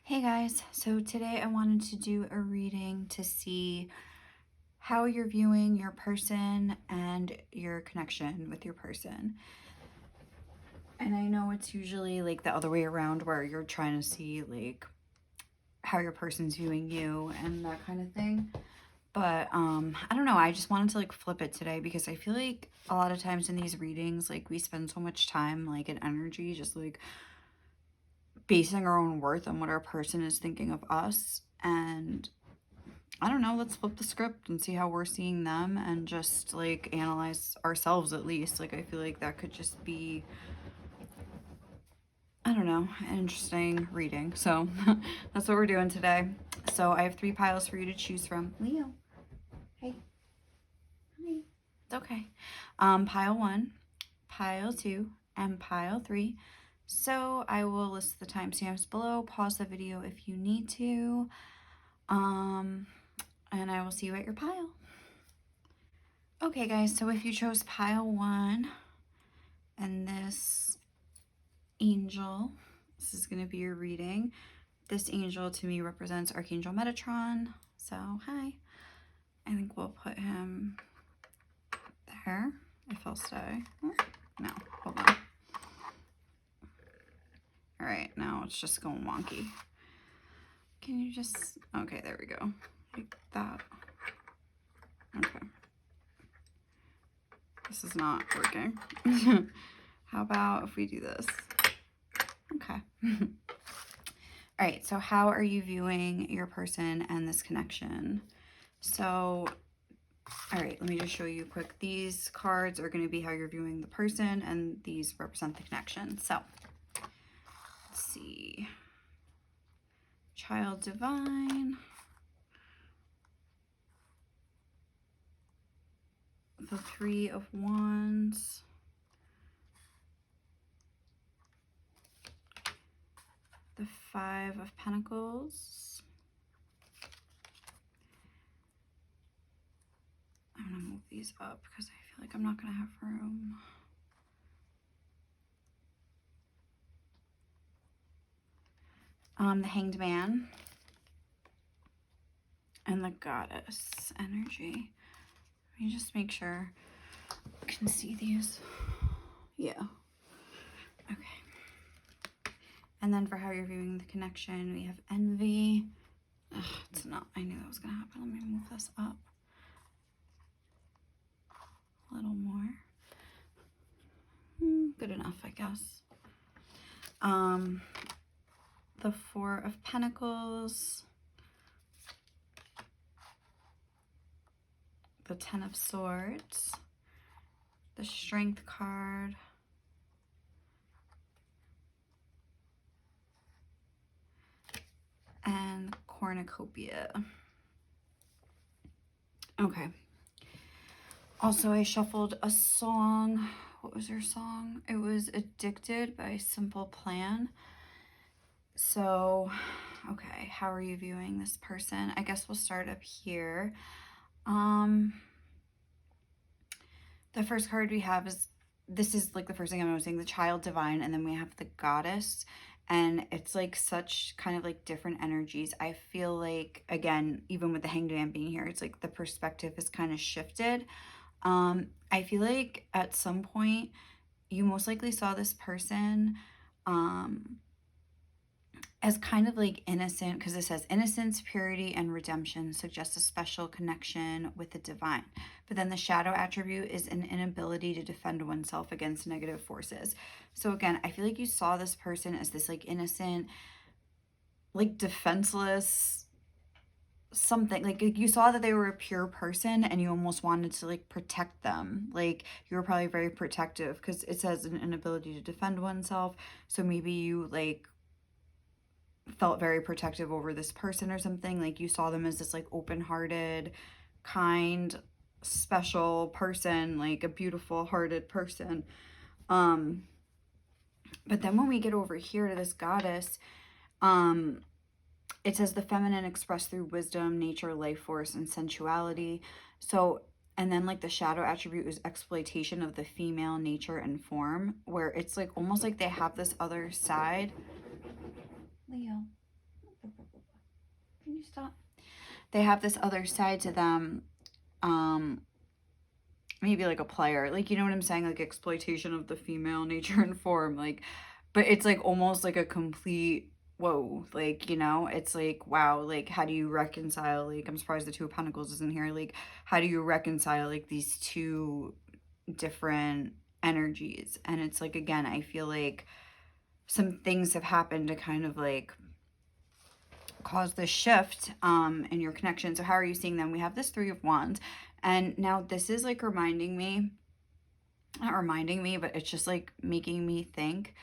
Hey guys, so today I wanted to do a reading to see how you're viewing your person and your connection with your person. And I know it's usually like the other way around where you're trying to see like how your person's viewing you and that kind of thing. But I don't know, I just wanted to like flip it today because I feel like a lot of times in these readings, like we spend so much time like and energy just like basing our own worth on what our person is thinking of us. And I don't know, let's flip the script and see how we're seeing them and just like analyze ourselves at least. Like I feel like that could just be, I don't know, an interesting reading. So that's what we're doing today. So I have 3 piles for you to choose from. Leo, hey, hi, it's okay. Pile 1, pile 2, and pile 3. So I will list the timestamps below. Pause the video if you need to. And I will see you at your pile. Okay guys, so if you chose pile 1 and this angel, this is going to be your reading. This angel to me represents Archangel Metatron. So hi. I think we'll put him there if he'll stay. No, hold on. All right, now it's just going wonky. Can you just, okay, there we go. Like that. Okay. This is not working. How about if we do this? Okay. All right, so how are you viewing your person and this connection? So, all right, let me just show you quick. These cards are going to be how you're viewing the person, and these represent the connection. So, let's see. Child Divine. The 3 of Wands. The 5 of Pentacles. I'm going to move these up because I feel like I'm not going to have room. The Hanged Man. And the Goddess energy. Let me just make sure I can see these. Yeah. Okay. And then for how you're viewing the connection, we have Envy. Ugh, it's not, I knew that was going to happen. Let me move this up a little more. Good enough, I guess. The 4 of Pentacles. The 10 of Swords. The Strength card. And Cornucopia. Okay. Also, I shuffled a song. What was her song? It was Addicted by Simple Plan. So, okay, how are you viewing this person? I guess we'll start up here. The first card we have is, this is like the first thing I'm noticing, the Child Divine, and then we have the Goddess. And it's like such kind of like different energies. I feel like, again, even with the Hanged Man being here, it's like the perspective is kind of shifted. I feel like at some point you most likely saw this person as kind of like innocent, because it says innocence, purity, and redemption suggests a special connection with the divine. But then the shadow attribute is an inability to defend oneself against negative forces. So again, I feel like you saw this person as this like innocent, like defenseless, something like you saw that they were a pure person and you almost wanted to like protect them. Like you were probably very protective because it says an inability to defend oneself. So maybe you like felt very protective over this person or something. Like you saw them as this like open-hearted, kind, special person, like a beautiful hearted person. But then when we get over here to this Goddess, it says the feminine expressed through wisdom, nature, life force, and sensuality. So, and then like the shadow attribute is exploitation of the female nature and form, where it's like almost like they have this other side. Leo, the you stop? They have this other side to them, maybe like a player, like, you know what I'm saying, like exploitation of the female nature and form, like, but it's like almost like a complete whoa, like, you know, it's like, wow, like, how do you reconcile, like, I'm surprised the Two of Pentacles isn't here, like, how do you reconcile like these two different energies? And it's like, again, I feel like some things have happened to kind of like cause this shift in your connection. So how are you seeing them? We have this Three of Wands, and now this is like reminding me, not reminding me, but it's just like making me think,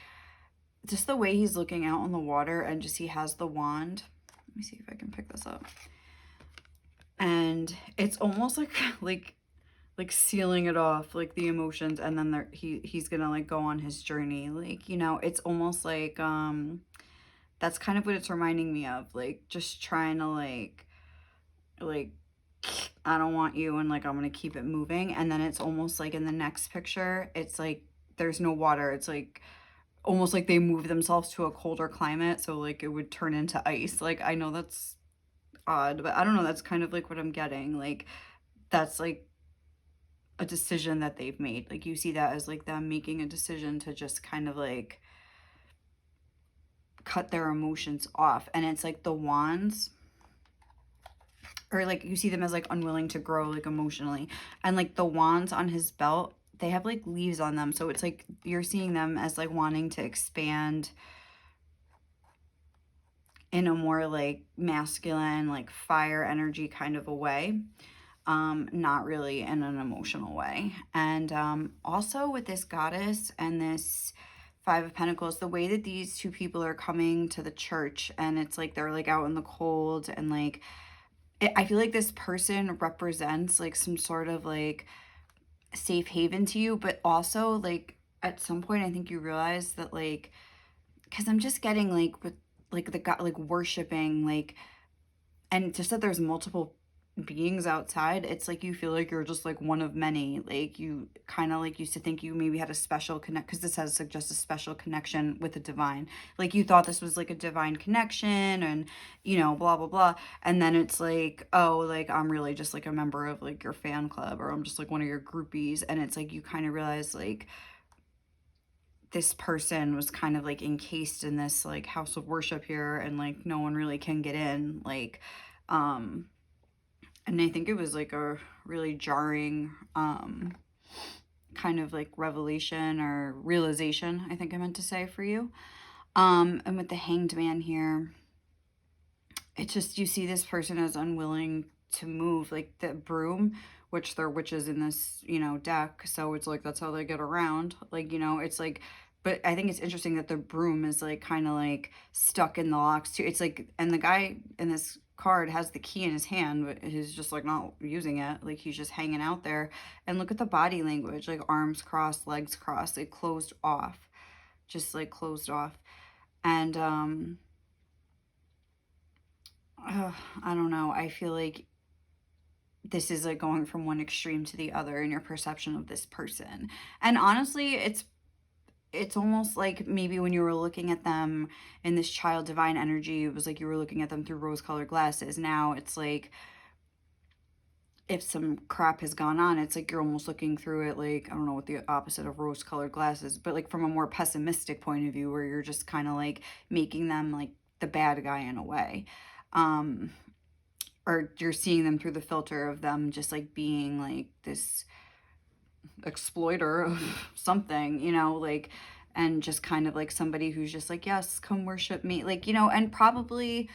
just the way he's looking out on the water, and just he has the wand. Let me see if I can pick this up. And it's almost like like sealing it off, like the emotions, and then he's gonna like go on his journey, like, you know, it's almost like that's kind of what it's reminding me of, like just trying to like I don't want you, and like I'm gonna keep it moving. And then it's almost like in the next picture, it's like there's no water, it's like almost like they move themselves to a colder climate, so like it would turn into ice. Like, I know that's odd, but I don't know, that's kind of like what I'm getting, like that's like a decision that they've made. Like, you see that as like them making a decision to just kind of like cut their emotions off. And it's like the wands, or like you see them as like unwilling to grow like emotionally, and like the wands on his belt, they have like leaves on them, so it's like you're seeing them as like wanting to expand in a more like masculine, like fire energy kind of a way, not really in an emotional way. And also with this goddess and this Five of Pentacles, the way that these two people are coming to the church, and it's like they're like out in the cold, and like I feel like this person represents like some sort of like safe haven to you, but also like at some point I think you realize that, like, because I'm just getting like with like the God, like worshiping, like, and just that there's multiple beings outside, it's like you feel like you're just like one of many, like you kind of like used to think you maybe had a special connect, because this has suggest a special connection with the divine, like you thought this was like a divine connection, and you know, blah blah blah. And then it's like, oh, like I'm really just like a member of like your fan club, or I'm just like one of your groupies. And it's like you kind of realize like this person was kind of like encased in this like house of worship here, and like no one really can get in, like and I think it was like a really jarring kind of like revelation or realization, I think I meant to say, for you. And with the Hanged Man here, it's just, you see this person as unwilling to move, like the broom, which they're witches in this, you know, deck, so it's like that's how they get around, like, you know, it's like, but I think it's interesting that the broom is like kind of like stuck in the locks too. It's like, and the guy in this card has the key in his hand, but he's just like not using it, like he's just hanging out there. And look at the body language, like arms crossed, legs crossed, like closed off, just like closed off. And I don't know, I feel like this is like going from one extreme to the other in your perception of this person. And honestly, it's almost like maybe when you were looking at them in this child divine energy, it was like you were looking at them through rose-colored glasses. Now it's like, if some crap has gone on, it's like you're almost looking through it like, I don't know what the opposite of rose-colored glasses, but like from a more pessimistic point of view, where you're just kind of like making them like the bad guy in a way. Or you're seeing them through the filter of them just like being like this exploiter of something, you know, like, and just kind of like somebody who's just like, yes, come worship me, like, you know. And probably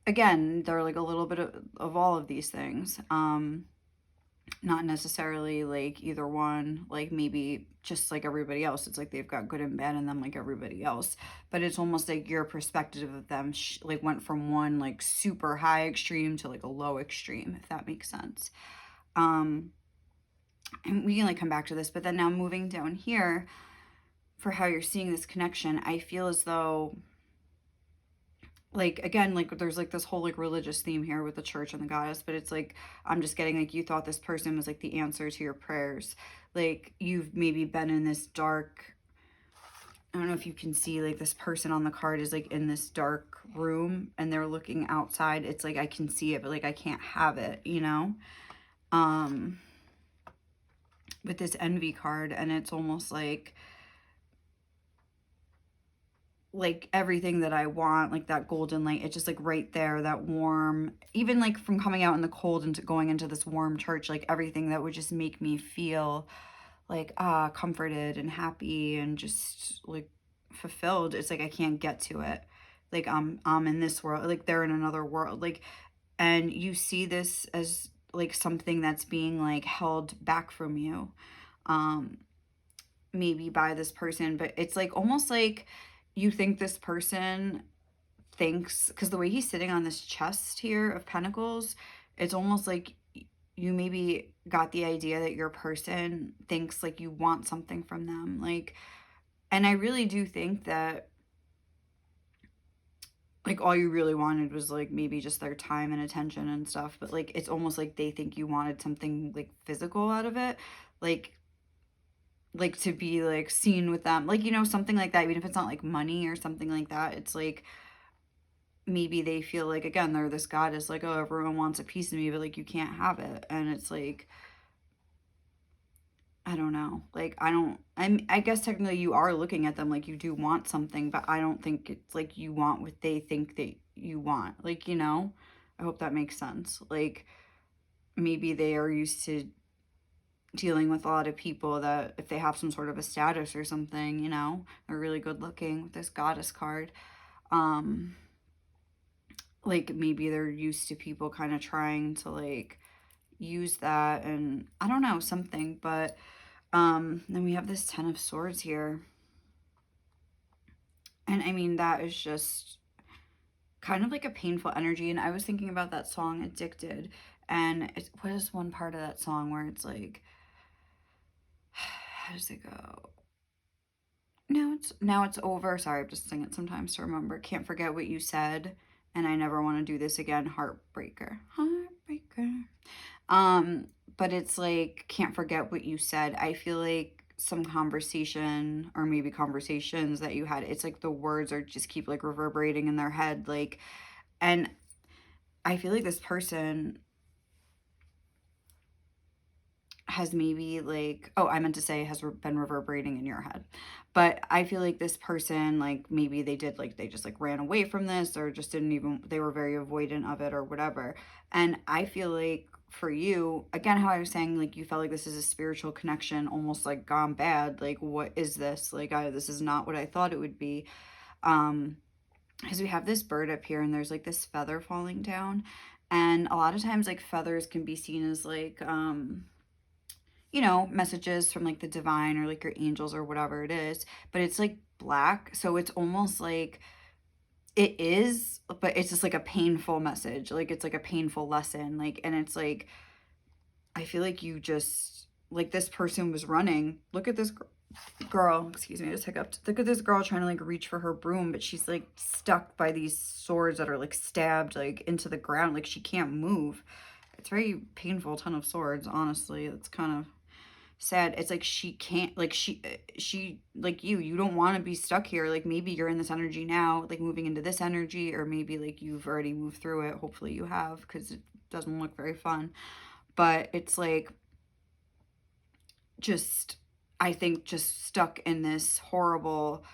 again, they're like a little bit of all of these things, not necessarily like either one, like maybe just like everybody else, it's like they've got good and bad in them like everybody else, but it's almost like your perspective of them like went from one like super high extreme to like a low extreme, if that makes sense. And we can like come back to this, but then now moving down here for how you're seeing this connection, I feel as though, like, again, like there's like this whole like religious theme here with the church and the goddess, but it's like I'm just getting like you thought this person was like the answer to your prayers, like you've maybe been in this dark I don't know if you can see, like, this person on the card is, like, in this dark room and they're looking outside. It's like I can see it, but, like, I can't have it, you know? With this envy card, and it's almost like everything that I want, like that golden light, it's just like right there, that warm, even like from coming out in the cold into going into this warm church, like everything that would just make me feel like comforted and happy and just like fulfilled. It's like I can't get to it. Like I'm in this world, like they're in another world, like, and you see this as like something that's being like held back from you, maybe by this person, but it's like almost like you think this person thinks, because the way he's sitting on this chest here of pentacles, it's almost like you maybe got the idea that your person thinks like you want something from them, like, and I really do think that like all you really wanted was like maybe just their time and attention and stuff, but like it's almost like they think you wanted something like physical out of it, like to be like seen with them, like, you know, something like that, even if it's not like money or something like that. It's like maybe they feel like, again, they're this goddess, like, oh, everyone wants a piece of me, but like you can't have it. And it's like, I don't know, like I guess technically you are looking at them like you do want something, but I don't think it's like you want what they think that you want, like, you know. I hope that makes sense. Like maybe they are used to dealing with a lot of people that if they have some sort of a status or something, you know, they're really good looking with this goddess card. Like maybe they're used to people kind of trying to like use that, and I don't know, something. But then we have this 10 of Swords here, and I mean that is just kind of like a painful energy. And I was thinking about that song Addicted, and it's, what is one part of that song where it's like, how does it go? Now it's over. Sorry, I have to sing it sometimes to remember. Can't forget what you said, and I never want to do this again. Heartbreaker. Heartbreaker. But it's like, can't forget what you said. I feel like some conversation, or maybe conversations that you had, it's like the words are just keep like reverberating in their head, like, and I feel like this person has maybe like, oh, I meant to say has been reverberating in your head, but I feel like this person, like maybe they did, like they just like ran away from this, or just didn't even, they were very avoidant of it or whatever. And I feel like for you, again, how I was saying, like you felt like this is a spiritual connection almost like gone bad, like what is this, like this is not what I thought it would be. Because we have this bird up here and there's like this feather falling down, and a lot of times like feathers can be seen as like you know, messages from like the divine or like your angels or whatever it is, but it's like black. So it's almost like it is, but it's just like a painful message. Like it's like a painful lesson. Like, and it's like, I feel like you just, like this person was running. Look at this girl, excuse me, I just hiccuped. Look at this girl trying to like reach for her broom, but she's like stuck by these swords that are like stabbed like into the ground. Like she can't move. It's very painful. 10 of Swords, honestly. It's kind of sad. It's like she can't, like she like you don't want to be stuck here. Like maybe you're in this energy now, like moving into this energy, or maybe like you've already moved through it. Hopefully you have, because it doesn't look very fun. But it's like just, I think just stuck in this horrible,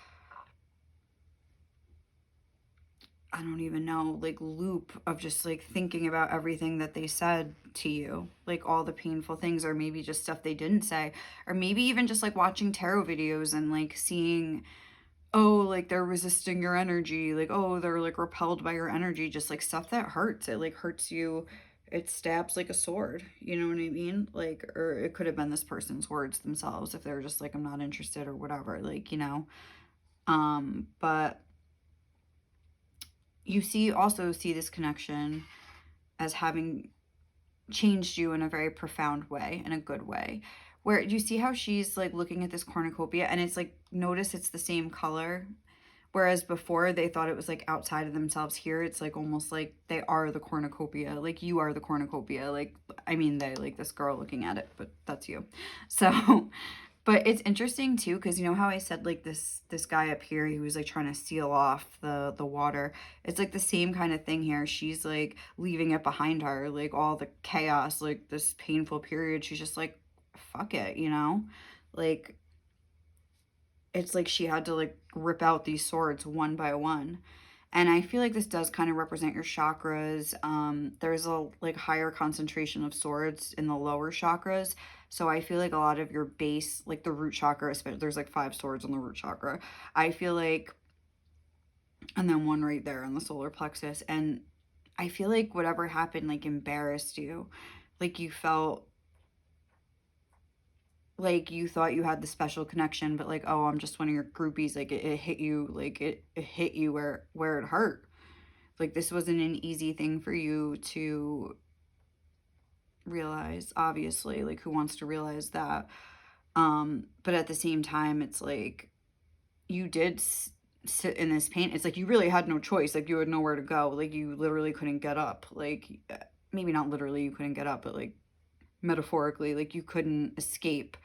I don't even know, like loop of just like thinking about everything that they said to you, like all the painful things, or maybe just stuff they didn't say, or maybe even just like watching tarot videos and like seeing, oh, like they're resisting your energy, like, oh, they're like repelled by your energy, just like stuff that hurts. It like hurts you. It stabs like a sword, you know what I mean? Like, or it could have been this person's words themselves if they're just like, I'm not interested or whatever, like, you know. But you also see this connection as having changed you in a very profound way, in a good way, where you see how she's like looking at this cornucopia, and it's like, notice it's the same color, whereas before they thought it was like outside of themselves. Here it's like almost like they are the cornucopia, like you are the cornucopia, like, I mean they, like this girl looking at it, but that's you. So But it's interesting too, because you know how I said like this guy up here, he was like trying to seal off the water. It's like the same kind of thing here. She's like leaving it behind her, like all the chaos, like this painful period. She's just like, fuck it, you know? Like, it's like she had to like rip out these swords one by one. And I feel like this does kind of represent your chakras. There's a like higher concentration of swords in the lower chakras. So I feel like a lot of your base, like the root chakra, there's like 5 swords on the root chakra. I feel like, and then one right there on the solar plexus. And I feel like whatever happened like embarrassed you. Like you felt like you thought you had the special connection, but like, oh, I'm just one of your groupies. Like it hit you, like it hit you where it hurt. Like this wasn't an easy thing for you to realize, obviously. Like who wants to realize that? But at the same time, it's like you did sit in this pain. It's like you really had no choice. Like you had nowhere to go. Like you literally couldn't get up. Like maybe not literally you couldn't get up, but like metaphorically, like you couldn't escape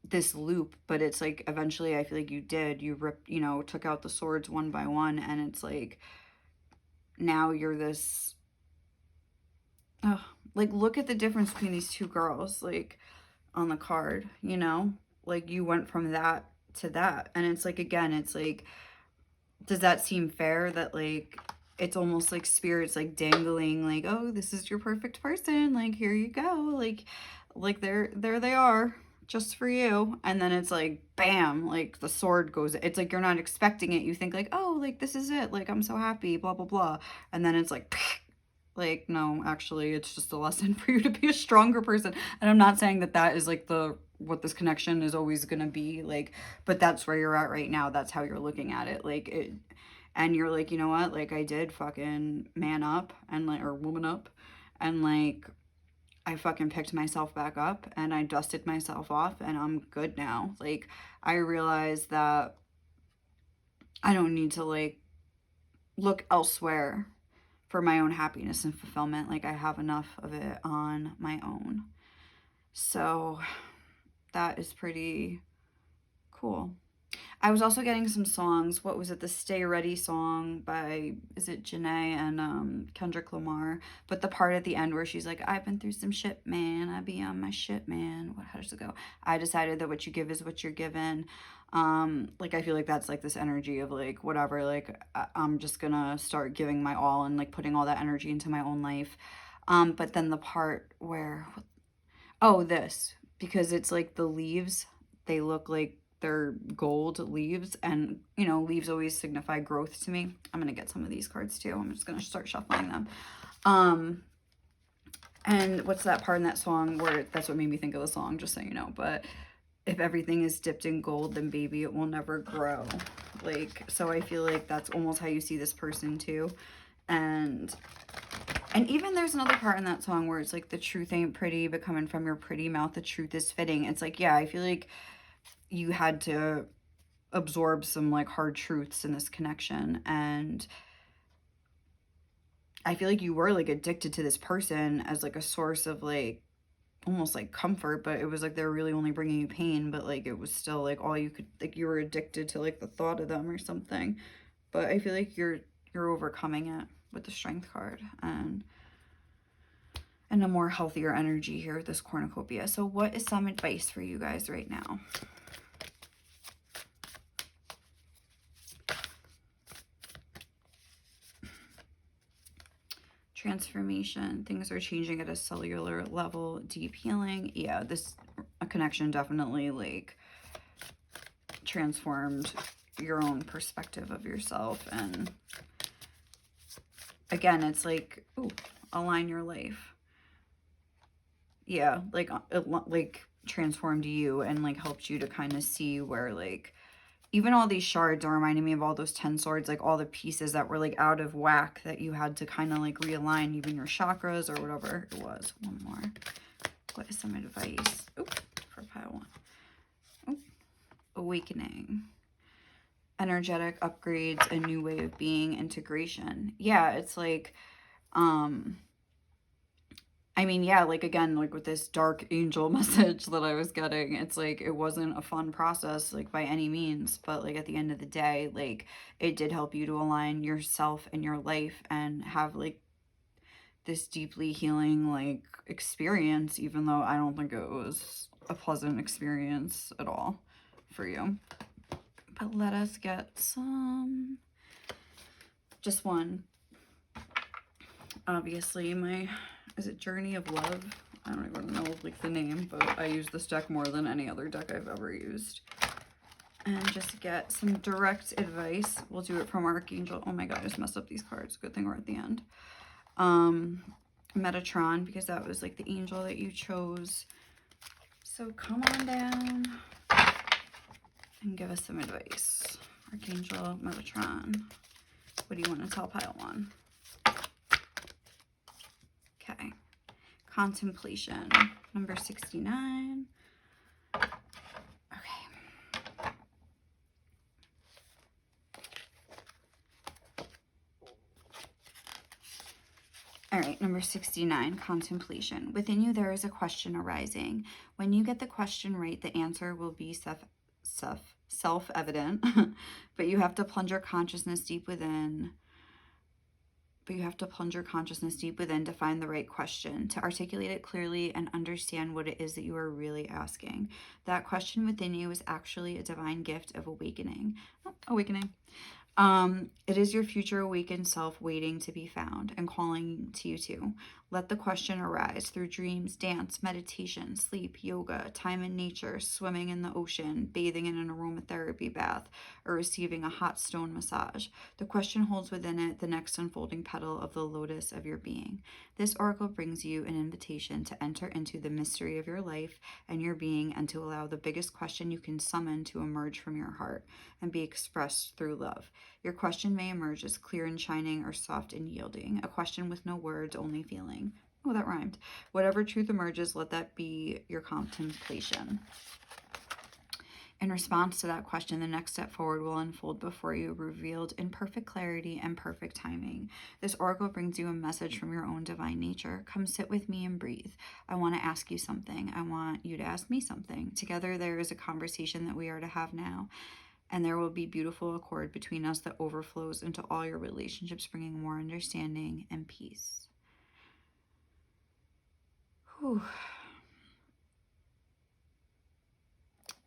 this loop. But it's like eventually I feel like you did. You ripped, you know, took out the swords one by one, and it's like now you're this, oh, like look at the difference between these two girls, like on the card, you know, like you went from that to that. And it's like, again, it's like, does that seem fair that like it's almost like spirits like dangling like, oh, this is your perfect person, like here you go, like there they are just for you. And then it's like bam, like the sword goes, it's like you're not expecting it. You think like, oh, like this is it, like I'm so happy, blah blah blah. And then it's like no, actually it's just a lesson for you to be a stronger person. And I'm not saying that that is like the what this connection is always gonna be like, but that's where you're at right now. That's how you're looking at it, like it. And you're like, you know what, like I did fucking man up and like, or woman up, and like I fucking picked myself back up and I dusted myself off and I'm good now. Like I realized that I don't need to like look elsewhere for my own happiness and fulfillment. Like I have enough of it on my own. So that is pretty cool. I was also getting some songs. What was it? The Stay Ready song by, is it Janae and Kendrick Lamar? But the part at the end where she's like, I've been through some shit, man. I be on my shit, man. How does it go? I decided that what you give is what you're given. Like I feel like that's like this energy of like whatever, like I'm just gonna start giving my all and like putting all that energy into my own life. But then the part where, oh, this, because it's like the leaves, they look like they're gold leaves, and you know, leaves always signify growth to me. I'm gonna get some of these cards too. I'm just gonna start shuffling them. And what's that part in that song where that's what made me think of the song, just so you know. But if everything is dipped in gold, then baby, it will never grow. Like, so I feel like that's almost how you see this person too. And even there's another part in that song where it's like, the truth ain't pretty, but coming from your pretty mouth, the truth is fitting. It's like, yeah, I feel like you had to absorb some like hard truths in this connection. And I feel like you were like addicted to this person as like a source of like almost like comfort, but it was like they're really only bringing you pain, but like it was still like all you could, like you were addicted to like the thought of them or something. But I feel like you're overcoming it with the Strength card and a more healthier energy here with this cornucopia. So what is some advice for you guys right now? Transformation. Things are changing at a cellular level. Deep healing. Yeah, this a connection definitely like transformed your own perspective of yourself. And again, it's like, ooh, align your life. Yeah, like it like transformed you and like helped you to kind of see where like even all these shards are reminding me of all those 10 swords, like all the pieces that were like out of whack that you had to kind of like realign, even your chakras or whatever it was. One more. What is some advice? Oop, for pile one. Oop. Awakening. Energetic upgrades, a new way of being, integration. Yeah, it's like, I mean, yeah, like again, like with this dark angel message that I was getting, it's like it wasn't a fun process, like by any means, but like at the end of the day, like it did help you to align yourself and your life and have like this deeply healing like experience, even though I don't think it was a pleasant experience at all for you. But let us get some, just one. Obviously, is it Journey of Love? I don't even know like the name, but I use this deck more than any other deck I've ever used. And just get some direct advice. We'll do it from Archangel. Oh my god, I just messed up these cards. Good thing we're at the end. Metatron, because that was like the angel that you chose. So come on down and give us some advice. Archangel Metatron. What do you want to tell pile one? Okay. Contemplation, number 69. Okay. All right, number 69, contemplation. Within you, there is a question arising. When you get the question right, the answer will be self-evident, but you have to plunge your consciousness deep within. To find the right question, to articulate it clearly and understand what it is that you are really asking. That question within you is actually a divine gift of awakening. It is your future awakened self waiting to be found and calling to you too. Let the question arise through dreams, dance, meditation, sleep, yoga, time in nature, swimming in the ocean, bathing in an aromatherapy bath, or receiving a hot stone massage. The question holds within it the next unfolding petal of the lotus of your being. This oracle brings you an invitation to enter into the mystery of your life and your being, and to allow the biggest question you can summon to emerge from your heart and be expressed through love. Your question may emerge as clear and shining or soft and yielding, a question with no words, only feeling. Oh, that rhymed. Whatever truth emerges, let that be your contemplation. In response to that question, the next step forward will unfold before you, revealed in perfect clarity and perfect timing. This oracle brings you a message from your own divine nature. Come sit with me and breathe. I want to ask you something. I want you to ask me something. Together, there is a conversation that we are to have now, and there will be beautiful accord between us that overflows into all your relationships, bringing more understanding and peace. Whew.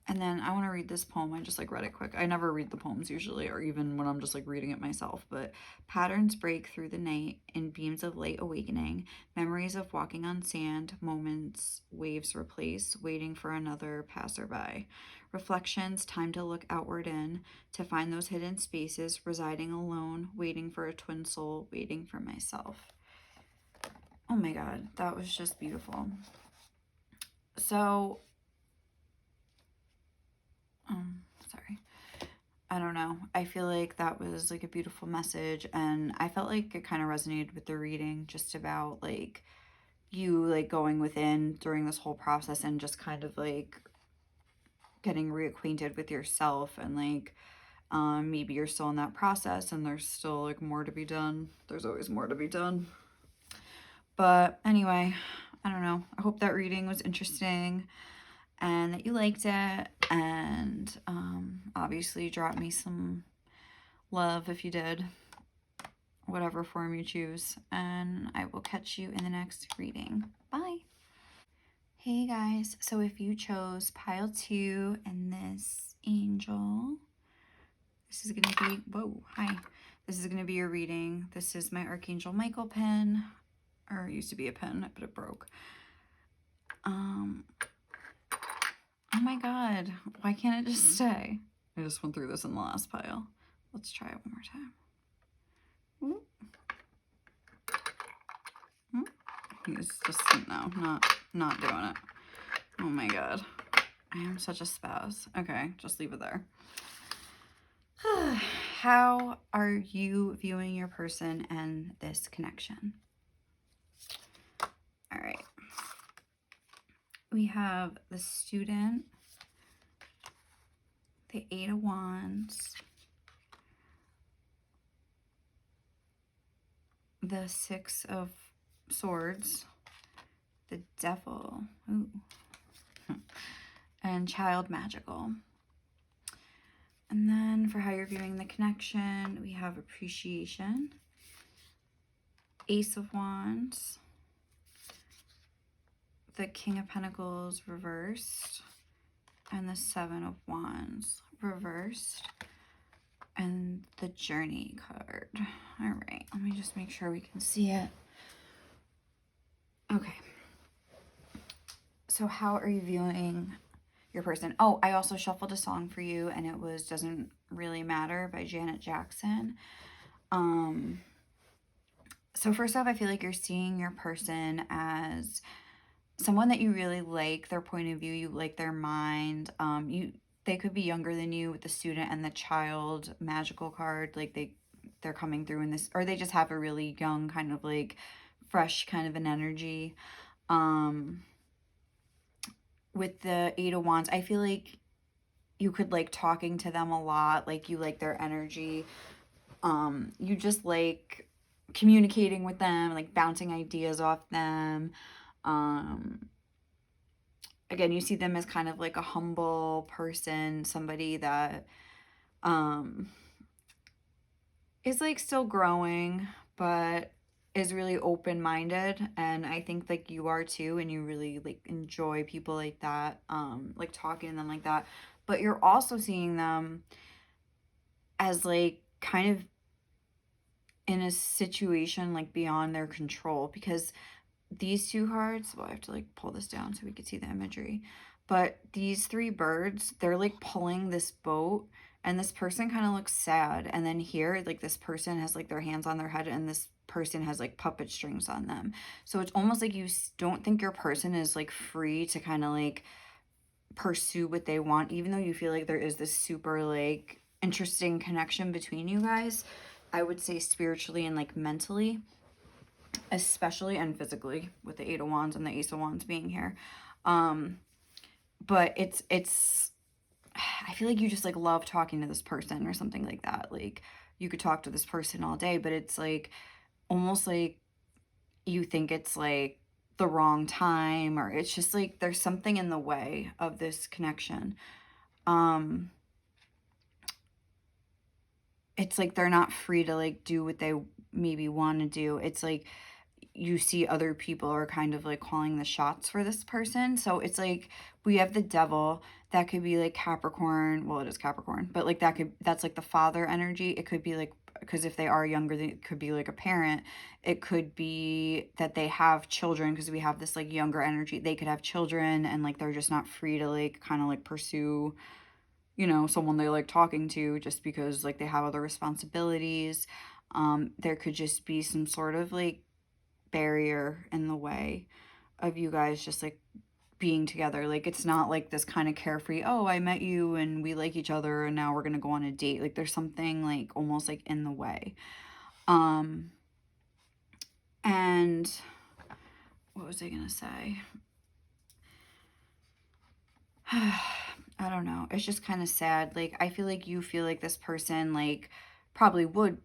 And then I want to read this poem. I just like read it quick. I never read the poems usually, or even when I'm just like reading it myself. But patterns break through the night in beams of light awakening. Memories of walking on sand, moments, waves replace, waiting for another passerby. Reflections, time to look outward in, to find those hidden spaces, residing alone, waiting for a twin soul, waiting for myself. Oh my God, that was just beautiful. So, sorry. I don't know. I feel like that was like a beautiful message, and I felt like it kind of resonated with the reading, just about like you like going within during this whole process and just kind of like getting reacquainted with yourself, and like maybe you're still in that process and there's still like more to be done. There's always more to be done. But anyway, I don't know. I hope that reading was interesting and that you liked it, and obviously drop me some love if you did, whatever form you choose, and I will catch you in the next reading. Bye. Hey guys, so if you chose pile 2 and this angel, this is going to be, whoa, hi. This is going to be your reading. This is my Archangel Michael pen, or it used to be a pen, but it broke. Oh my God, why can't it just stay? I just went through this in the last pile. Let's try it one more time. He's just, no, not doing it. Oh my God, I am such a spaz. Okay, just leave it there. How are you viewing your person and this connection? All right. We have the Student, the 8 of Wands, the 6 of Swords, the Devil. Ooh. And Child Magical. And then for how you're viewing the connection, we have Appreciation, Ace of Wands, the King of Pentacles reversed, and the Seven of Wands reversed, and the Journey card. All right, let me just make sure we can see it. Okay. So how are you viewing your person? Oh, I also shuffled a song for you, and it was Doesn't Really Matter by Janet Jackson. So first off, I feel like you're seeing your person as someone that you really like, their point of view, you like their mind. They could be younger than you with the Student and the Child Magical card. Like they're coming through in this, or they just have a really young kind of like fresh kind of an energy. With the Eight of Wands, I feel like you could like talking to them a lot, like you like their energy. You just like communicating with them, like bouncing ideas off them. Again, you see them as kind of like a humble person, somebody that is like still growing, but is really open-minded, and I think like you are too, and you really like enjoy people like that, like talking to them like that. But you're also seeing them as like kind of in a situation like beyond their control, because these two cards, well, I have to like pull this down so we can see the imagery, but these three birds, they're like pulling this boat, and this person kind of looks sad, and then here like this person has like their hands on their head, and this person has like puppet strings on them. So it's almost like you don't think your person is like free to kind of like pursue what they want, even though you feel like there is this super like interesting connection between you guys. I would say spiritually and like mentally, especially, and physically, with the Eight of Wands and the Ace of Wands being here. But it's I feel like you just like love talking to this person or something like that. Like you could talk to this person all day, but it's like almost like you think it's like the wrong time, or it's just like there's something in the way of this connection. It's like they're not free to like do what they maybe want to do. It's like you see other people are kind of like calling the shots for this person. So it's like we have the Devil. That could be like Capricorn. Well, it is Capricorn, but like that's like the father energy. It could be like, because if they are younger, it could be like a parent. It could be that they have children, because we have this like younger energy. They could have children, and like they're just not free to like kind of like pursue, you know, someone they like talking to, just because like they have other responsibilities. There could just be some sort of like barrier in the way of you guys just like being together. Like it's not like this kind of carefree, oh, I met you and we like each other and now we're gonna go on a date. Like there's something like almost like in the way. And what was I gonna say? I don't know. It's just kind of sad. Like I feel like you feel like this person like probably would,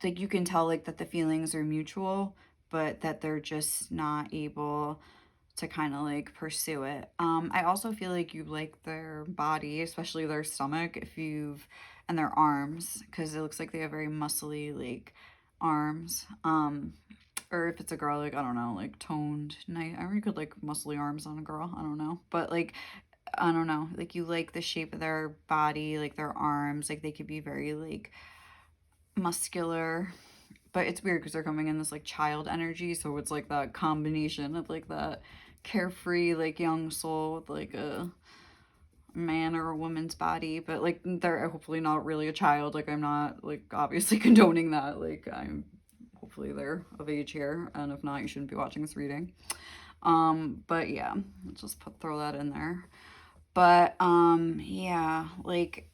like you can tell like that the feelings are mutual, but that they're just not able to kind of like pursue it. I also feel like you like their body, especially their stomach, and their arms, because it looks like they have very muscly like arms. Or if it's a girl, like I don't know, like toned, nice. I mean, you could like muscly arms on a girl. I don't know, but like I don't know, like you like the shape of their body, like their arms, like they could be very like muscular. But it's weird because they're coming in this like child energy, so it's like that combination of like that carefree like young soul with like a man or a woman's body, but like they're hopefully not really a child. Like I'm not like obviously condoning that. Like I'm hopefully they're of age here, and if not, you shouldn't be watching this reading. But yeah, let's just throw that in there. But yeah, like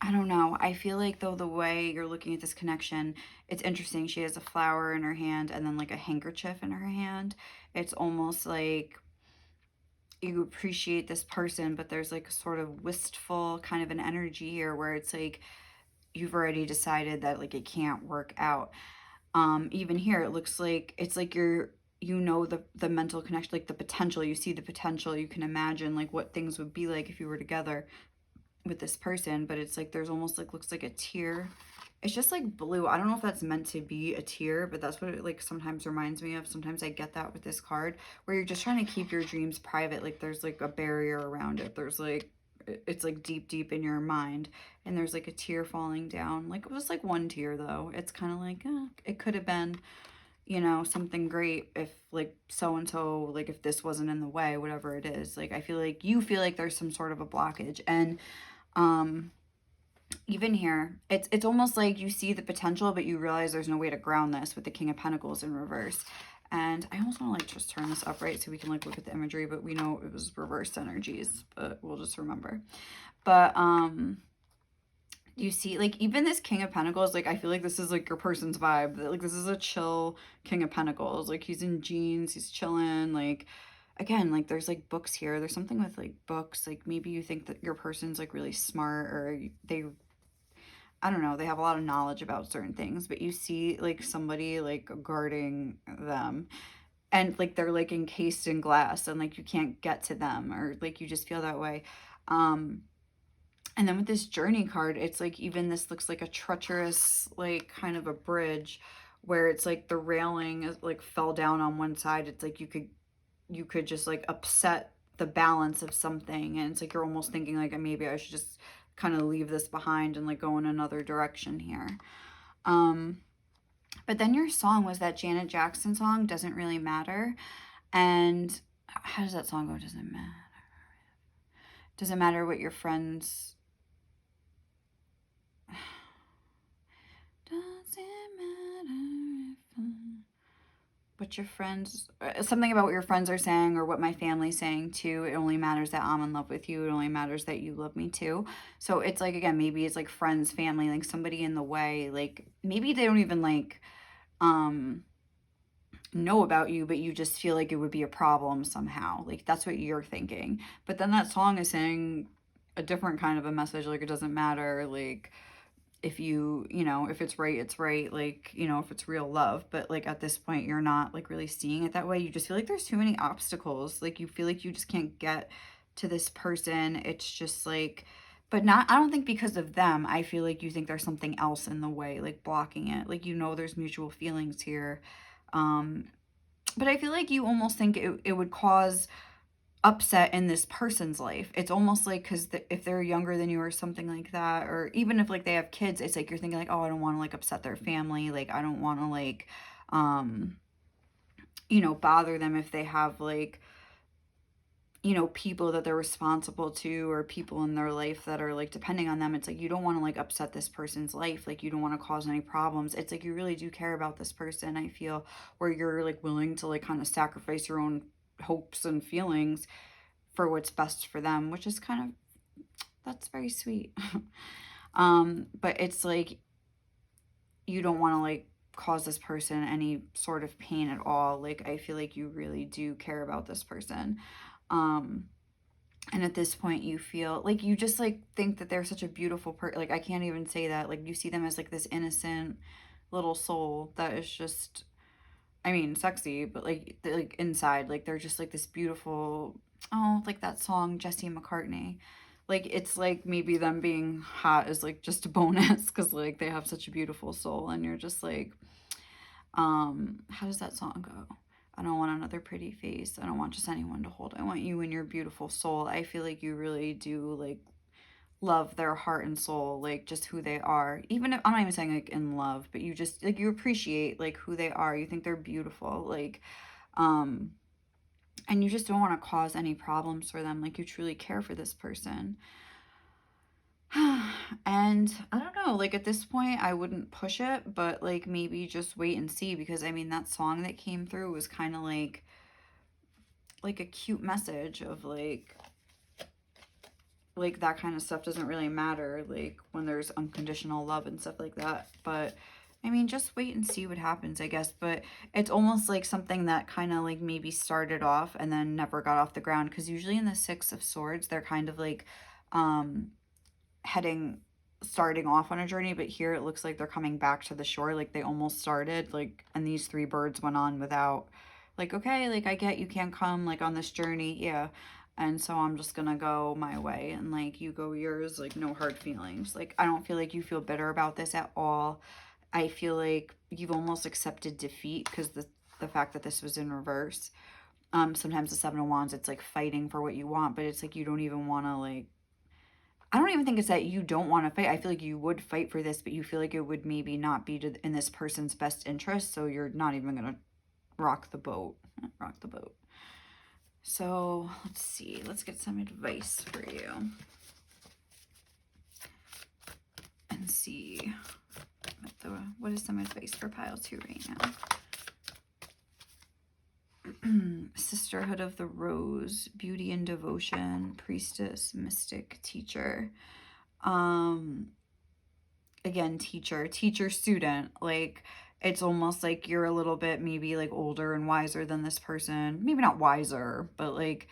I don't know. I feel like though the way you're looking at this connection, it's interesting. She has a flower in her hand and then like a handkerchief in her hand. It's almost like you appreciate this person, but there's like a sort of wistful kind of an energy here where it's like you've already decided that like it can't work out. Even here, it looks like it's like you're you know, the mental connection, like the potential, you see the potential, you can imagine like what things would be like if you were together with this person. But it's like there's almost like, looks like a tear. It's just like blue. I don't know if that's meant to be a tear, but that's what it like sometimes reminds me of. Sometimes I get that with this card, where you're just trying to keep your dreams private. Like there's like a barrier around it. There's like, it's like deep in your mind, and there's like a tear falling down. Like it was like one tear though. It's kind of like, it could have been, you know, something great if like so-and-so, like if this wasn't in the way, whatever it is. Like I feel like you feel like there's some sort of a blockage. And even here, it's almost like you see the potential, but you realize there's no way to ground this with the King of Pentacles in reverse. And I almost want to like just turn this upright so we can like look at the imagery, but we know it was reversed energies, but we'll just remember. But you see, like, even this King of Pentacles, like, I feel like this is, like, your person's vibe. Like, this is a chill King of Pentacles. Like, he's in jeans, he's chilling. Like, again, like, there's, like, books here. There's something with, like, books. Like, maybe you think that your person's, like, really smart, or they, I don't know, they have a lot of knowledge about certain things. But you see, like, somebody, like, guarding them. And, like, they're, like, encased in glass, and, like, you can't get to them, or, like, you just feel that way. And then with this journey card, it's like, even this looks like a treacherous, like kind of a bridge, where it's like the railing is like fell down on one side. It's like you could just like upset the balance of something. And it's like, you're almost thinking like, maybe I should just kind of leave this behind and like go in another direction here. But then your song was that Janet Jackson song, Doesn't Really Matter. And how does that song go? Doesn't matter. Doesn't matter what your friends... what your friends, something about what your friends are saying, or what my family's saying too. It only matters that I'm in love with you. It only matters that you love me too. So it's like, again, maybe it's like friends, family, like somebody in the way. Like maybe they don't even like know about you, but you just feel like it would be a problem somehow. Like that's what you're thinking. But then that song is saying a different kind of a message. Like it doesn't matter, like if you know, if it's right, it's right, like, you know, if it's real love. But like at this point, you're not like really seeing it that way. You just feel like there's too many obstacles. Like you feel like you just can't get to this person. It's just like, but not, I don't think because of them. I feel like you think there's something else in the way, like blocking it. Like, you know, there's mutual feelings here. But I feel like you almost think it would cause upset in this person's life. It's almost like, because if they're younger than you or something like that, or even if like they have kids, it's like you're thinking like, oh, I don't want to like upset their family, like I don't want to like you know, bother them if they have like, you know, people that they're responsible to, or people in their life that are like depending on them. It's like you don't want to like upset this person's life, like you don't want to cause any problems. It's like you really do care about this person, I feel, where you're like willing to like kind of sacrifice your own hopes and feelings for what's best for them, which is kind of, that's very sweet. But it's like you don't want to like cause this person any sort of pain at all. Like I feel like you really do care about this person. And at this point you feel like you just like think that they're such a beautiful like I can't even say that, like you see them as like this innocent little soul that is just, I mean, sexy, but like inside, like they're just like this beautiful, oh, like that song Jesse McCartney. Like it's like maybe them being hot is like just a bonus, because like they have such a beautiful soul, and you're just like, how does that song go? I don't want another pretty face. I don't want just anyone to hold. I want you and your beautiful soul. I feel like you really do like love their heart and soul, like just who they are. Even if I'm not even saying like in love, but you just like, you appreciate like who they are. You think they're beautiful, like and you just don't want to cause any problems for them. Like you truly care for this person. And I don't know, like at this point I wouldn't push it, but like maybe just wait and see, because I mean that song that came through was kind of like a cute message of like that kind of stuff doesn't really matter, like when there's unconditional love and stuff like that. But I mean, just wait and see what happens, I guess. But it's almost like something that kind of like maybe started off and then never got off the ground, because usually in the Six of Swords they're kind of like starting off on a journey, but here it looks like they're coming back to the shore, like they almost started, like, and these three birds went on without Like, okay, like I get you can't come like on this journey, yeah. And so I'm just gonna go my way and like you go yours, like no hard feelings. Like I don't feel like you feel bitter about this at all. I feel like you've almost accepted defeat because the fact that this was in reverse. Sometimes the Seven of Wands, it's like fighting for what you want, but it's like you don't even want to like, I don't even think it's that you don't want to fight. I feel like you would fight for this, but you feel like it would maybe not be in this person's best interest, so you're not even going to rock the boat. Rock the boat. So let's see. Let's get some advice for you. And see what is some advice for pile 2 right now. Sisterhood of the Rose, Beauty and Devotion, Priestess, Mystic, Teacher. Again, teacher, student. Like, it's almost like you're a little bit maybe like older and wiser than this person. Maybe not wiser, but like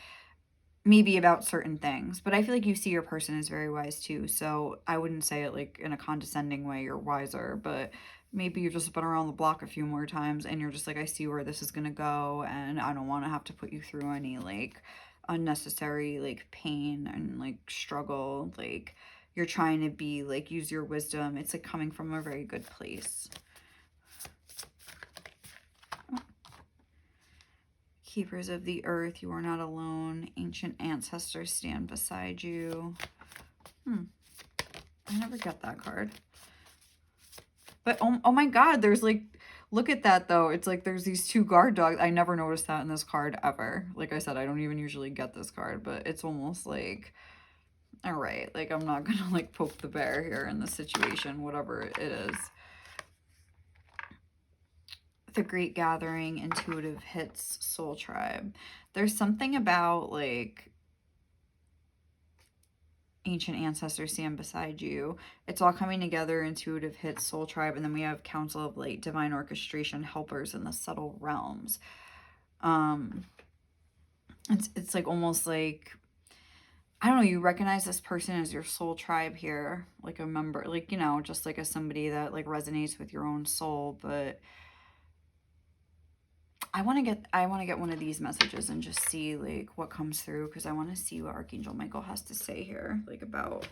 maybe about certain things. But I feel like you see your person as very wise too. So I wouldn't say it like in a condescending way you're wiser, but maybe you've just been around the block a few more times and you're just like, I see where this is going to go and I don't want to have to put you through any like unnecessary like pain and like struggle. Like you're trying to be like, use your wisdom. It's like coming from a very good place. Keepers of the earth, you are not alone. Ancient ancestors stand beside you. I never get that card. But oh my god, there's like, look at that though. It's like there's these 2 guard dogs. I never noticed that in this card ever. Like I said, I don't even usually get this card, but it's almost like, all right, like I'm not gonna like poke the bear here in this situation, whatever it is. The Great Gathering, Intuitive Hits, Soul Tribe. There's something about like ancient ancestors stand beside you. It's all coming together, Intuitive Hits, Soul Tribe, and then we have Council of Light, Divine Orchestration, Helpers in the Subtle Realms. It's like almost like, I don't know, you recognize this person as your soul tribe here, like a member, like, you know, just like as somebody that like resonates with your own soul. But I want to get one of these messages and just see like what comes through, because I want to see what Archangel Michael has to say here, like about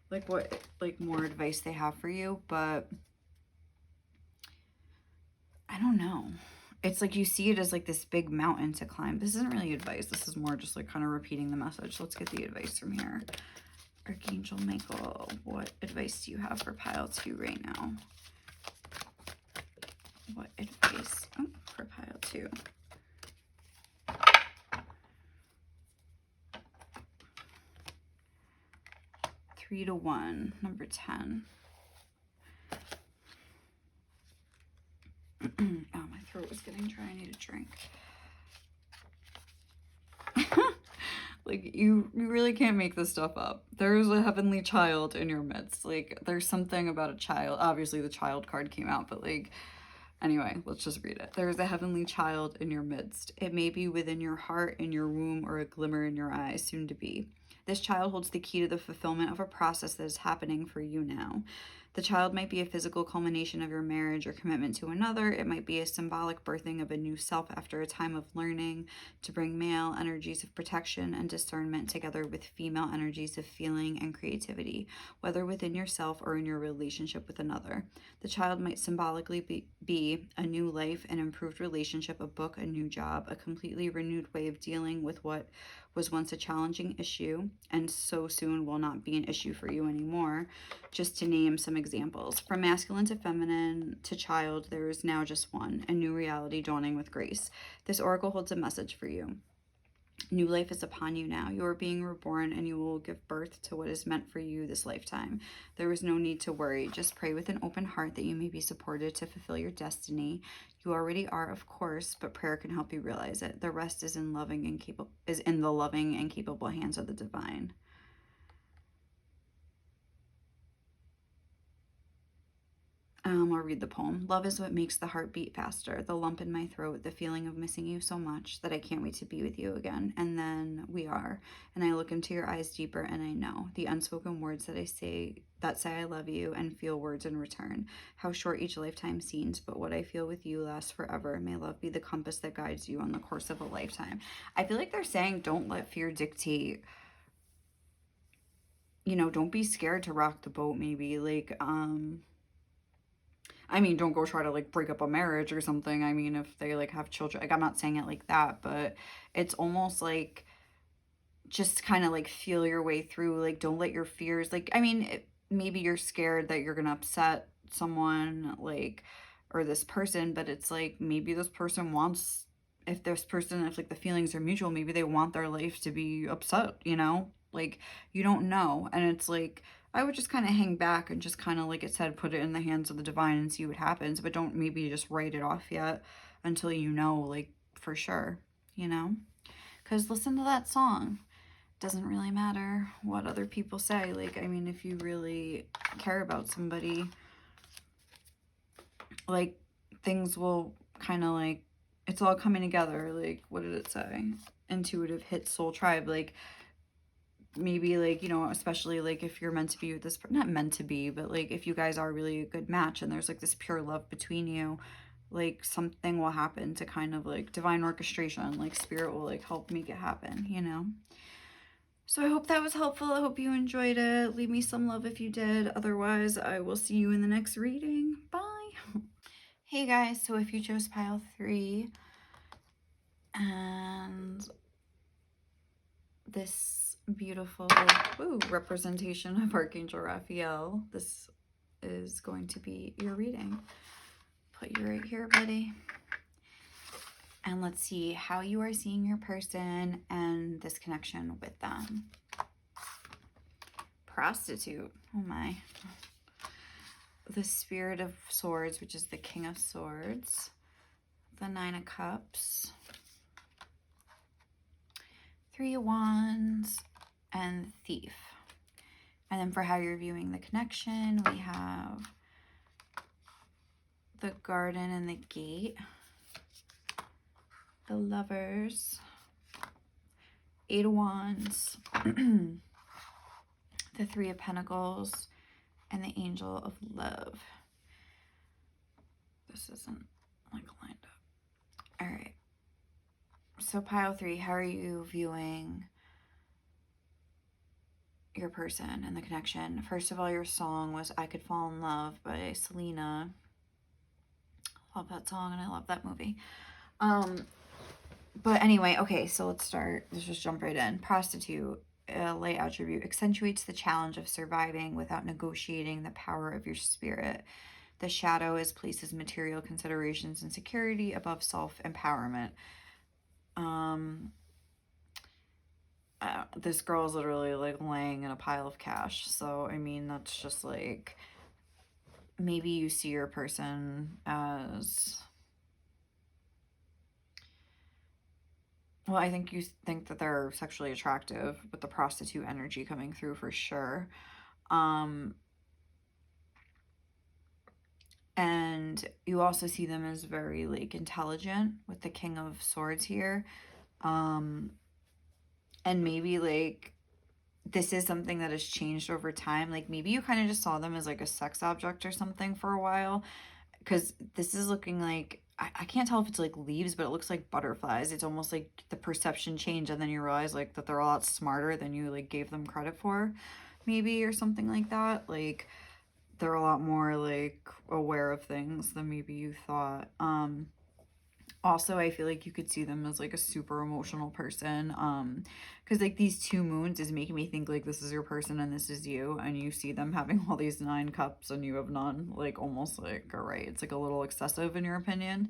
like what like more advice they have for you. But I don't know. It's like you see it as like this big mountain to climb. This isn't really advice. This is more just like kind of repeating the message. Let's get the advice from here. Archangel Michael, what advice do you have for pile 2 right now? What advice for pile 2? Three to 1, number 10. Oh, my throat was getting dry. I need a drink. Like, you really can't make this stuff up. There's a heavenly child in your midst. Like, there's something about a child. Obviously, the child card came out, but like, anyway, let's just read it. There is a heavenly child in your midst. It may be within your heart, in your womb, or a glimmer in your eyes, soon to be. This child holds the key to the fulfillment of a process that is happening for you now. The child might be a physical culmination of your marriage or commitment to another. It might be a symbolic birthing of a new self after a time of learning to bring male energies of protection and discernment together with female energies of feeling and creativity, whether within yourself or in your relationship with another. The child might symbolically be a new life, an improved relationship, a book, a new job, a completely renewed way of dealing with what was once a challenging issue and so soon will not be an issue for you anymore. Just to name some examples. From masculine to feminine to child, there is now just one, a new reality dawning with grace. This oracle holds a message for you. New life is upon you now. You are being reborn and you will give birth to what is meant for you this lifetime. There is no need to worry. Just pray with an open heart that you may be supported to fulfill your destiny. You already are, of course, but prayer can help you realize it. The rest is in the loving and capable hands of the divine. I'll read the poem. Love is what makes the heart beat faster, the lump in my throat, the feeling of missing you so much that I can't wait to be with you again. And then we are. And I look into your eyes deeper and I know the unspoken words that say I love you and feel words in return. How short each lifetime seems, but what I feel with you lasts forever. May love be the compass that guides you on the course of a lifetime. I feel like they're saying don't let fear dictate. You know, don't be scared to rock the boat, maybe. Like, I mean, don't go try to like break up a marriage or something. I mean, if they like have children, like I'm not saying it like that, but it's almost like just kind of like feel your way through. Like, don't let your fears, like, I mean, maybe you're scared that you're going to upset someone, like, or this person, but it's like maybe this person wants, if like the feelings are mutual, maybe they want their life to be upset, you know? Like, you don't know. And it's like, I would just kind of hang back and just kind of, like it said, put it in the hands of the divine and see what happens. But don't maybe just write it off yet until you know, like, for sure, you know? Because listen to that song. Doesn't really matter what other people say. Like, I mean, if you really care about somebody, like, things will kind of like, it's all coming together. Like, what did it say? Intuitive hit soul tribe. Like, maybe like, you know, especially like if you're meant to be with this, not meant to be, but like if you guys are really a good match and there's like this pure love between you, like something will happen to kind of like divine orchestration, like spirit will like help make it happen, you know? So I hope that was helpful. I hope you enjoyed it. Leave me some love if you did. Otherwise, I will see you in the next reading. Bye. Hey guys, so if you chose pile 3 and this beautiful representation of Archangel Raphael, this is going to be your reading. Put you right here, buddy. And let's see how you are seeing your person and this connection with them. Prostitute. Oh my. The Spirit of Swords, which is the King of Swords. The Nine of Cups. 3 of Wands. And Thief. And then for how you're viewing the connection, we have the Garden and the Gate. The Lovers. 8 of Wands. The 3 of Pentacles. And the Angel of Love. This isn't like lined up. All right. So pile 3, how are you viewing your person and the connection? First of all, your song was I Could Fall in Love by Selena. Love that song and I love that movie. But anyway, okay, so let's start. Let's just jump right in. Prostitute, lay attribute, accentuates the challenge of surviving without negotiating the power of your spirit. The shadow is places material considerations and security above self-empowerment. This girl is literally like laying in a pile of cash. So, I mean, that's just like, maybe you see your person as, well, I think you think that they're sexually attractive with the prostitute energy coming through for sure. And you also see them as very like intelligent with the King of Swords here. And maybe like this is something that has changed over time. Like maybe you kind of just saw them as like a sex object or something for a while, because this is looking like, I can't tell if it's like leaves, but it looks like butterflies. It's almost like the perception change, and then you realize like that they're a lot smarter than you like gave them credit for, maybe, or something like that. Like they're a lot more like aware of things than maybe you thought. Also, I feel like you could see them as like a super emotional person, because like these 2 moons is making me think like this is your person and this is you, and you see them having all these 9 cups and you have none. Like almost like, all right, it's like a little excessive in your opinion,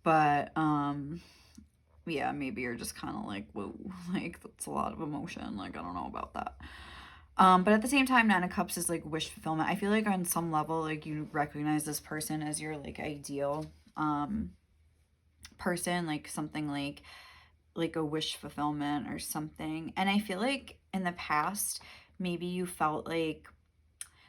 but yeah, maybe you're just kind of like, whoa, like that's a lot of emotion. Like I don't know about that. But at the same time, 9 of Cups is like wish fulfillment. I feel like on some level, like you recognize this person as your like ideal person, like something like a wish fulfillment or something. And I feel like in the past, maybe you felt like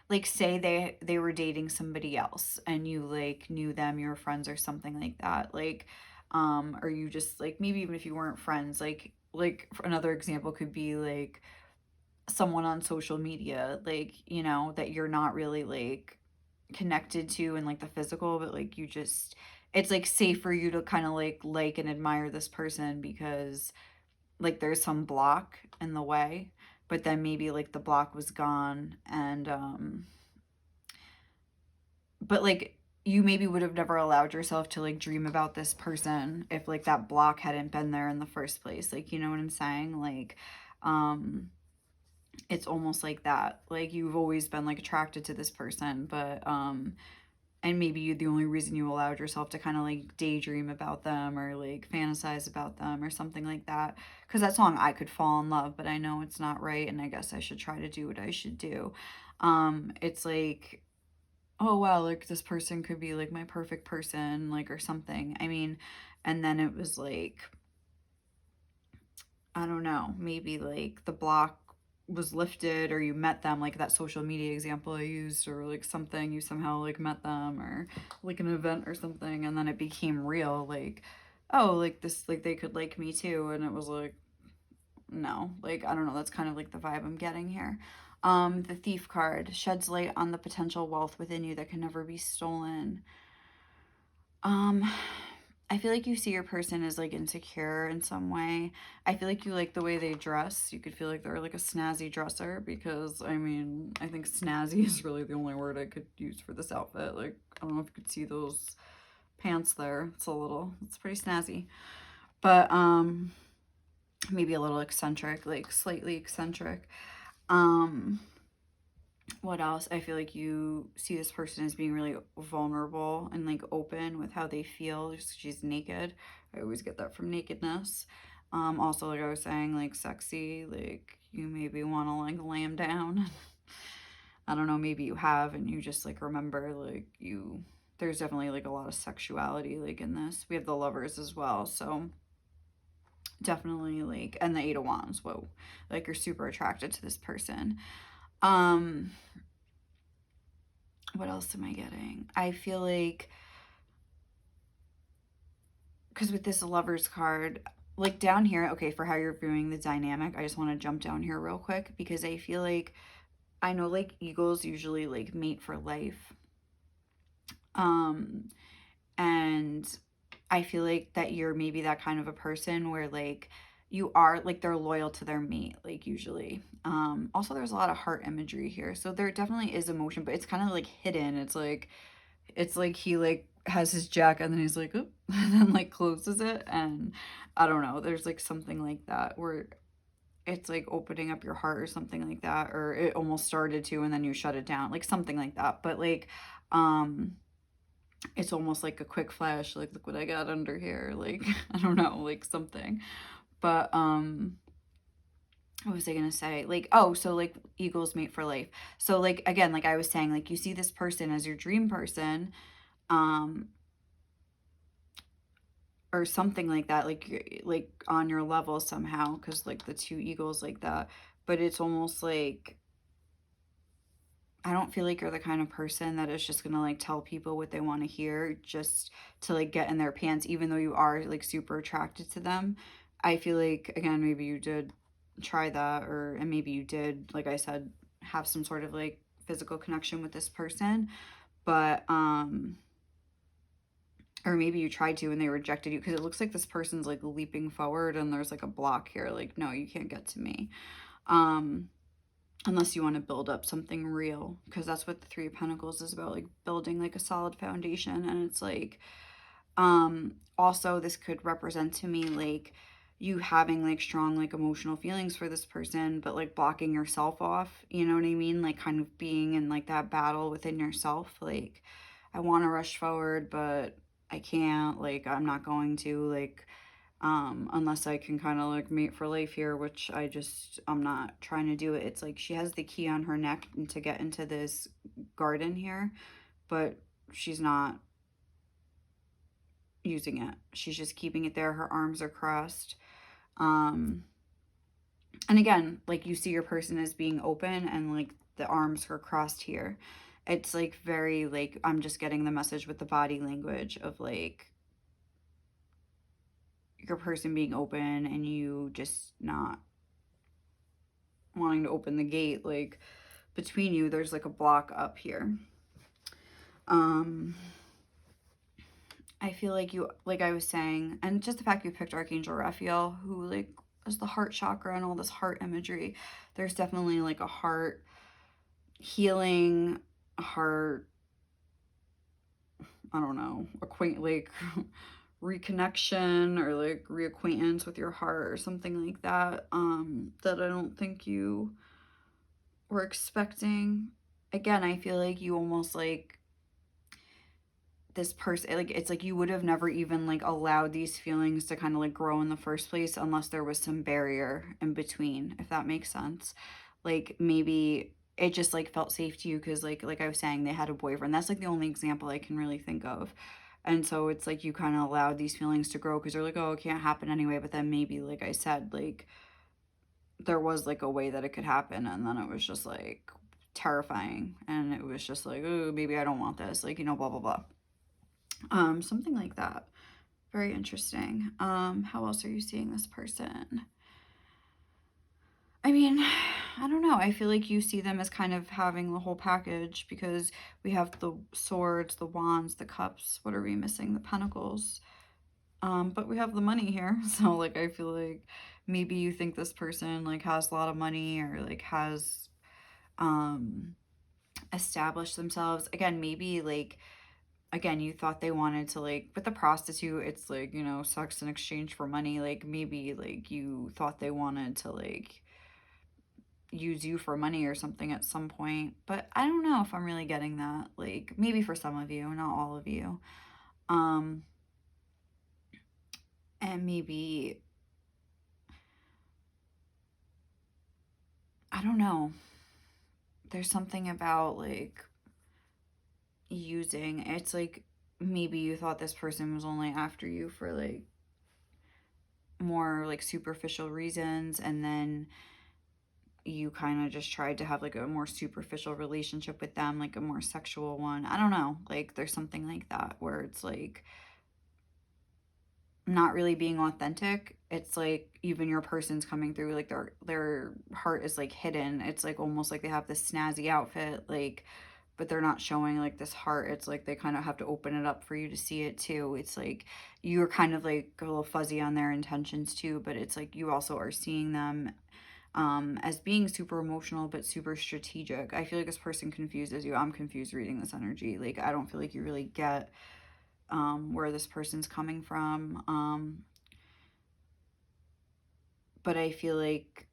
like say they were dating somebody else and you like knew them, you were friends or something like that, like or you just like, maybe even if you weren't friends, like another example could be like someone on social media, like, you know, that you're not really like connected to in like the physical, but like you just, it's like safe for you to kind of like and admire this person because like there's some block in the way, but then maybe like the block was gone, and but like you maybe would have never allowed yourself to like dream about this person if like that block hadn't been there in the first place, like, you know what I'm saying, like it's almost like that, like you've always been like attracted to this person, but and maybe you, the only reason you allowed yourself to kind of like daydream about them or like fantasize about them or something like that, because that song I Could Fall in Love, but I know it's not right, and I guess I should try to do what I should do. It's like, oh wow, like this person could be like my perfect person, like, or something, I mean, and then it was like, I don't know, maybe like the block was lifted or you met them, like that social media example I used, or like something, you somehow like met them or like an event or something, and then it became real, like, oh, like this, like they could like me too, and it was like, no, like, I don't know, that's kind of like the vibe I'm getting here. The Thief card sheds light on the potential wealth within you that can never be stolen. um I feel like you see your person as like insecure in some way. I feel like you like the way they dress. You could feel like they're like a snazzy dresser, because I mean, I think snazzy is really the only word I could use for this outfit. Like, I don't know if you could see those pants there. It's pretty snazzy. But maybe a little eccentric, like slightly eccentric. Um what else? I feel like you see this person as being really vulnerable and like open with how they feel. She's naked. I always get that from nakedness. Also, like I was saying, like sexy, like you maybe want to like lay him down. I don't know, maybe you have and you just like remember, like you, there's definitely like a lot of sexuality like in this. We have the Lovers as well, so definitely like, and the Eight of Wands. Whoa, like you're super attracted to this person. Um, what else am I getting? I feel like, because with this Lovers card, like down here, okay, for how you're viewing the dynamic, I just want to jump down here real quick, because I feel like, I know like eagles usually like mate for life. Um, and I feel like that you're maybe that kind of a person where like you are like, they're loyal to their mate, like usually. Also there's a lot of heart imagery here. So there definitely is emotion, but it's kind of like hidden. It's like he like has his jacket and then he's like, oop, and then like closes it, and I don't know, there's like something like that where it's like opening up your heart or something like that, or it almost started to and then you shut it down, like something like that. But like it's almost like a quick flash, like look what I got under here, like I don't know, like something. But what was I gonna say? Like, oh, so like eagles mate for life. So like again, like I was saying, like you see this person as your dream person, um or something like that, like on your level somehow, because like the two eagles like that. But it's almost like, I don't feel like you're the kind of person that is just gonna like tell people what they want to hear just to like get in their pants, even though you are like super attracted to them. I feel like, again, maybe you did try that, or and maybe you did, like I said, have some sort of like physical connection with this person, but or maybe you tried to and they rejected you, because it looks like this person's like leaping forward and there's like a block here, like, no, you can't get to me. Um unless you want to build up something real, because that's what the Three of Pentacles is about, like building like a solid foundation. And it's like, also this could represent to me like you having like strong like emotional feelings for this person, but like blocking yourself off, you know what I mean, like kind of being in like that battle within yourself, like I want to rush forward but I can't, like I'm not going to, like unless I can kind of like mate for life here, which I'm not trying to do it. It's like she has the key on her neck to get into this garden here, but she's not using it. She's just keeping it there. Her arms are crossed. And again, like you see your person as being open and like the arms are crossed here. It's like very like, I'm just getting the message with the body language of like your person being open and you just not wanting to open the gate. Like between you, there's like a block up here. I feel like you, like I was saying, and just the fact you picked Archangel Raphael, who like is the heart chakra and all this heart imagery, there's definitely like a heart healing, a heart, I don't know, like reconnection or like reacquaintance with your heart or something like that, that I don't think you were expecting. Again, I feel like you almost like this person, like it's like you would have never even like allowed these feelings to kind of like grow in the first place unless there was some barrier in between, if that makes sense. Like maybe it just like felt safe to you because like I was saying, they had a boyfriend. That's like the only example I can really think of. And so it's like you kind of allowed these feelings to grow because they're like, oh, it can't happen anyway. But then maybe, like I said, like there was like a way that it could happen, and then it was just like terrifying, and it was just like, oh, maybe I don't want this, like, you know, blah blah blah. Something like that. Very interesting. How else are you seeing this person? I mean, I don't know. I feel like you see them as kind of having the whole package because we have the swords, the wands, the cups. What are we missing? The pentacles. But we have the money here. So like, I feel like maybe you think this person like has a lot of money or like has established themselves. Again, maybe like, again, you thought they wanted to like, with the prostitute, it's like, you know, sex in exchange for money. Like maybe like you thought they wanted to like use you for money or something at some point, but I don't know if I'm really getting that. Like maybe for some of you, not all of you. And maybe, I don't know, there's something about like using, it's like maybe you thought this person was only after you for like more like superficial reasons, and then you kind of just tried to have like a more superficial relationship with them, like a more sexual one. I don't know, like there's something like that where it's like not really being authentic. It's like even your person's coming through like their heart is like hidden. It's like almost like they have this snazzy outfit, like, but they're not showing like this heart. It's like they kind of have to open it up for you to see it too. It's like you're kind of like a little fuzzy on their intentions too, but it's like you also are seeing them as being super emotional but super strategic. I feel like this person confuses you. I'm confused reading this energy. Like I don't feel like you really get where this person's coming from. But I feel like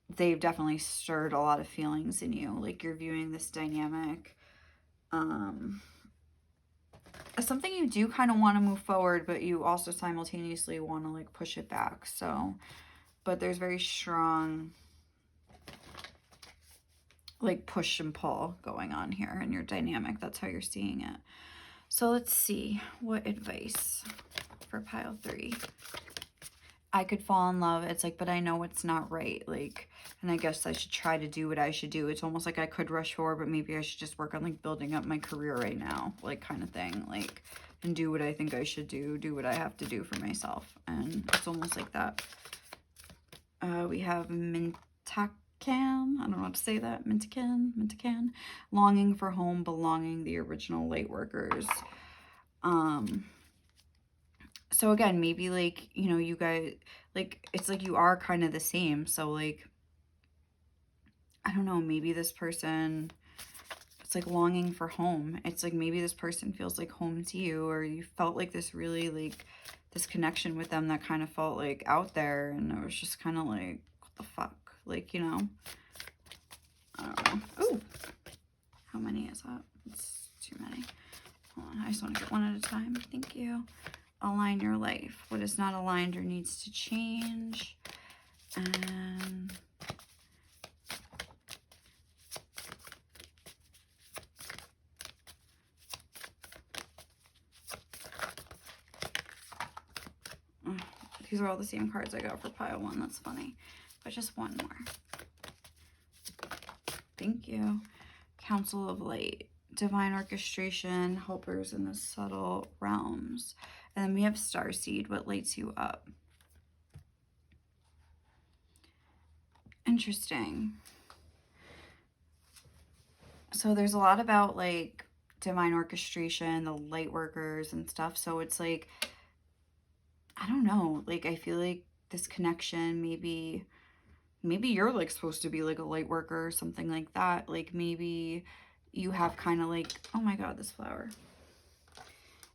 they've definitely stirred a lot of feelings in you. Like you're viewing this dynamic as something you do kind of want to move forward, but you also simultaneously want to like push it back. So, but there's very strong like push and pull going on here in your dynamic. That's how you're seeing it. So let's see, what advice for pile 3? I could fall in love. It's like, but I know it's not right. Like, and I guess I should try to do what I should do. It's almost like I could rush forward, but maybe I should just work on like building up my career right now, like kind of thing. Like, and do what I think I should do what I have to do for myself. And it's almost like that. We have Mintakan. I don't know how to say that. Mintakan. Longing for home, belonging, the original light workers. So again, maybe like, you know, you guys, like, it's like you are kind of the same. So like, I don't know, maybe this person, it's like longing for home. It's like maybe this person feels like home to you, or you felt like this really like this connection with them that kind of felt like out there, and it was just kind of like, what the fuck? Like, you know, I don't know. Oh, how many is that? It's too many. Hold on, I just want to get one at a time. Thank you. Align your life. What is not aligned or needs to change. And these are all the same cards I got for pile 1. That's funny. But just one more. Thank you. Council of Light. Divine orchestration, helpers in the subtle realms. And then we have Starseed, what lights you up. Interesting. So there's a lot about like divine orchestration, the light workers and stuff. So it's like, I don't know, like I feel like this connection, maybe you're like supposed to be like a light worker or something like that. Like maybe you have kind of like, oh my God, this flower.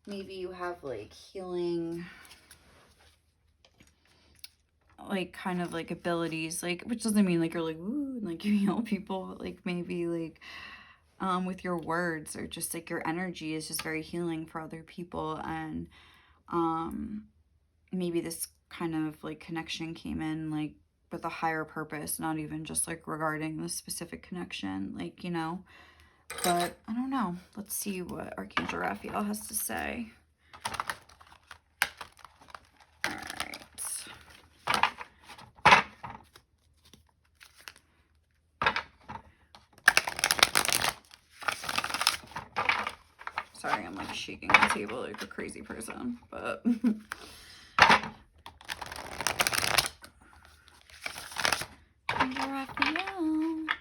Maybe you have like healing, like kind of like abilities, like, which doesn't mean like you're like, ooh, and like you heal people, but like maybe like with your words, or just like your energy is just very healing for other people. And maybe this kind of like connection came in like with a higher purpose, not even just like regarding the specific connection, like, you know. But I don't know. Let's see what Archangel Raphael has to say. All right. Sorry, I'm like shaking the table like a crazy person, but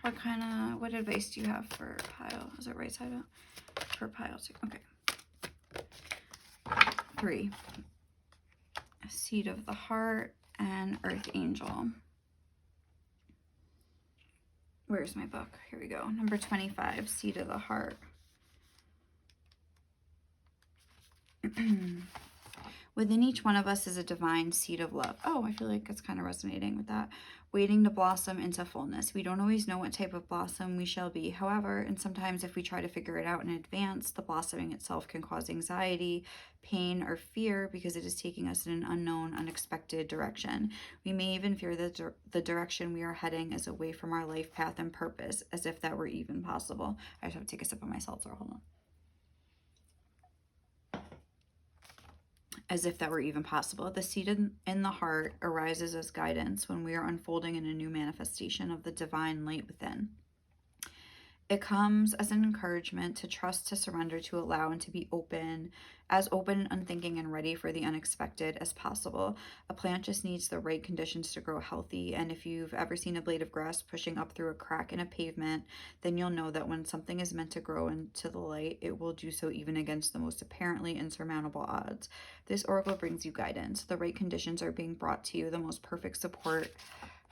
Raphael, what advice do you have for Pile? Is it right side up? For Pile too. Okay. 3. A Seed of the Heart and Earth Angel. Where's my book? Here we go. Number 25, Seed of the Heart. Within each one of us is a divine seed of love. Oh, I feel like it's kind of resonating with that. Waiting to blossom into fullness. We don't always know what type of blossom we shall be. However, and sometimes if we try to figure it out in advance, the blossoming itself can cause anxiety, pain, or fear because it is taking us in an unknown, unexpected direction. We may even fear that the direction we are heading is away from our life path and purpose, as if that were even possible. I just have to take a sip of my seltzer. Hold on. As if that were even possible. The seed in the heart arises as guidance when we are unfolding in a new manifestation of the divine light within. It comes as an encouragement to trust, to surrender, to allow, and to be open, as open and unthinking and ready for the unexpected as possible. A plant just needs the right conditions to grow healthy, and if you've ever seen a blade of grass pushing up through a crack in a pavement, then you'll know that when something is meant to grow into the light, it will do so even against the most apparently insurmountable odds. This oracle brings you guidance. The right conditions are being brought to you, the most perfect support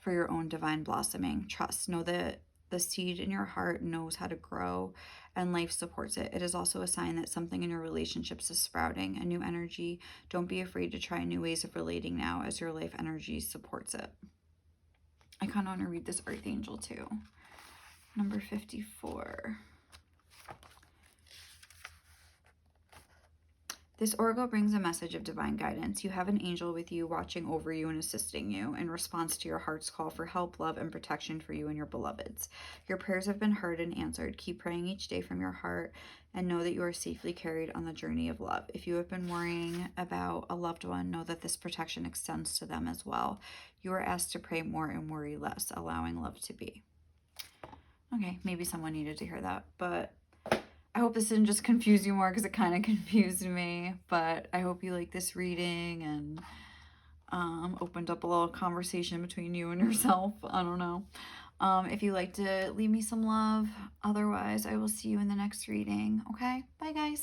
for your own divine blossoming. Trust. Know that the seed in your heart knows how to grow and life supports it. It is also a sign that something in your relationships is sprouting, a new energy. Don't be afraid to try new ways of relating now, as your life energy supports it. I kind of want to read this Earth Angel too. Number 54. This oracle brings a message of divine guidance. You have an angel with you, watching over you and assisting you in response to your heart's call for help, love, and protection for you and your beloveds. Your prayers have been heard and answered. Keep praying each day from your heart and know that you are safely carried on the journey of love. If you have been worrying about a loved one, know that this protection extends to them as well. You are asked to pray more and worry less, allowing love to be. Okay, maybe someone needed to hear that, but I hope this didn't just confuse you more, because it kind of confused me. But I hope you like this reading and opened up a little conversation between you and yourself. I don't know. If you like to leave me some love. Otherwise, I will see you in the next reading. Okay? Bye, guys.